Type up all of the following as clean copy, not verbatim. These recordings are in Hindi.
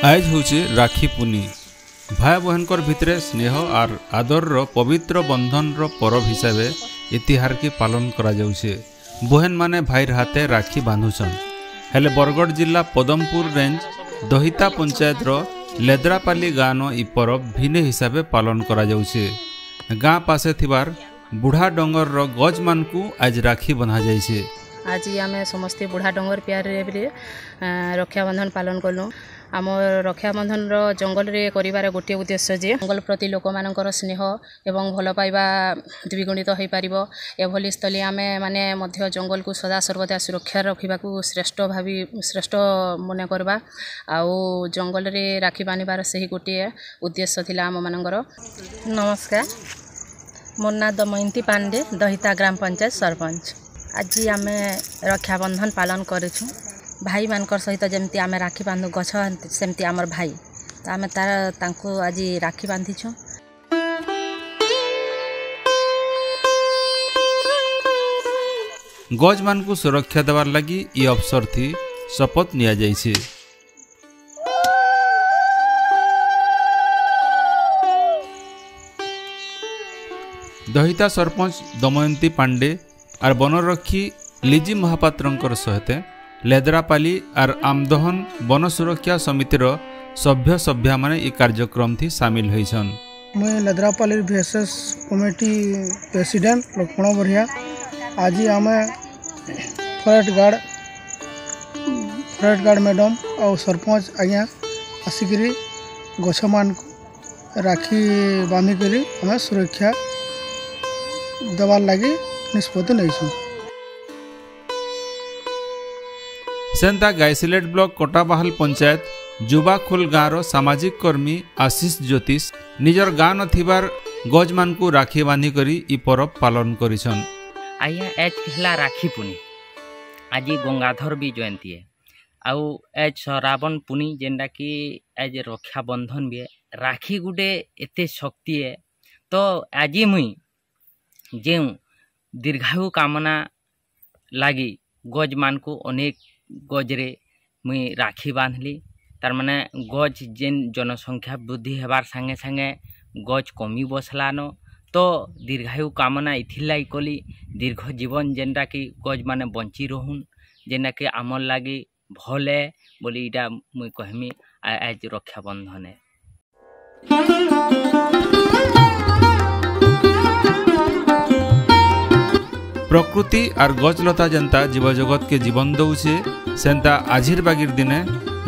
आज हूँ राखी पुनी भाई बहनकर भितरे स्नेह और आदर पवित्र बंधन पर्व हिसाब इतिहार की पालन करा जाउछे। बहन माने भाईर हाथे राखी बांधुछन। हेले बरगढ़ जिला पदमपुर रेंज दहिता पंचायत लेद्रापाली गाँव इ पर्व भिन्न हिसाब पालन करा जाउछे। गाँ पासे थिबार बुढ़ा डंगर गज मान को आज राखी बंधा जाइछे। आज आम समस्ते बुढ़ा डंगर प्यार रक्षाबंधन पालन कलु। आम रक्षाबंधन जंगल रे करिवार गोटे उद्देश्य जे जंगल प्रति लोक मानकर स्नेह एवं भल पाइबा द्विगुणित हो पार एभली स्थली आम माने मध्य जंगल को सदा सर्वदा सुरक्षा रखा श्रेष्ठ मन करवा आउ जंगल रे राखी बांधवार से ही गोटे उद्देश्य थिला आम मानकर। नमस्कार, मोर ना दमयंती पांडे, दहिता ग्राम पंचायत सरपंच। आज आम रक्षाबंधन पालन करूँ। भाई मानकर सहित जमती आम राखी बांधु गछ सेमती आमर भाई तो आम तांको आज राखी बांधिछुं। गज मान को सुरक्षा देवार लगी ये अवसर थी शपथ निया जाइछे। दहिता सरपंच दमयंती पांडे और वनरक्षी लिजी महापात्रंकर सहित लेद्रापाली और आमदहन वन सुरक्षा समितिर सभ्य सभ्या माने ये कार्यक्रम थी सामिल होइछन। मैं लेद्रापाली VSS कमिटी प्रेसिडेंट लक्ष्मण बरिया। आज आम फॉरेस्ट गार्ड मैडम और सरपंच आज्ञा आसिक गछ मान राखी बांधिक आम सुरक्षा देवार लगी निष्पत्ति नहीं। सेंता गायसिलेट ब्लॉक कोटाबाहाल पंचायत जुबाखोल गाँव सामाजिक कर्मी आशीष ज्योतिष निजर गाँ नथिबार गज मान को राखी बांधी करी इ पर्व पालन करिछन। आइया एज हिला राखी पुनी आज गंगाधर भी जयंती है आउ एज श्रावण पुनी जेनटा कि एज रक्षाबंधन भी है। राखी गुटे एते शक्ति है तो आज मुई जे दीर्घायु कामना लगी गज मान को अनेक गजरे मुई राखी बांधली। तार माने गज जेन जनसंख्या वृद्धि हेबार संगे संगे गज कमी बसलान तो दीर्घायु कामना इथिलाई कली दीर्घ जीवन जेनटा कि गज माने बंची रहून जेना कि आमर लगी भले बोली इटा मुई कहमी आज रक्षाबंधन है। प्रकृति और गजलता जनता जीव जगत के जीवन दौचे सेंता आजिर बागिर दिने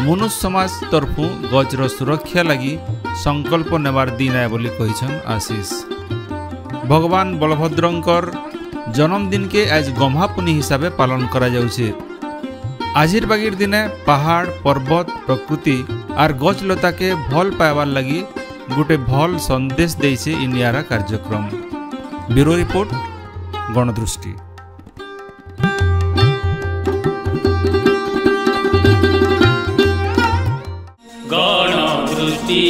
मनुष्य समाज तरफु गजर सुरक्षा लगी संकल्प नेबार दिन है बोली कहिछन आशीष। भगवान बलभद्रंकर जन्मदिन के आज गम्हापुनी हिसाबे पालन करा जाउछे। आजिर बागिर दिने पहाड़ पर्वत प्रकृति और गजलता के भल पाइबार लगी गोटे भल संदेश देइछे इ नियारा कार्यक्रम। Bureau report Ganadrushti. गणदृष्टि।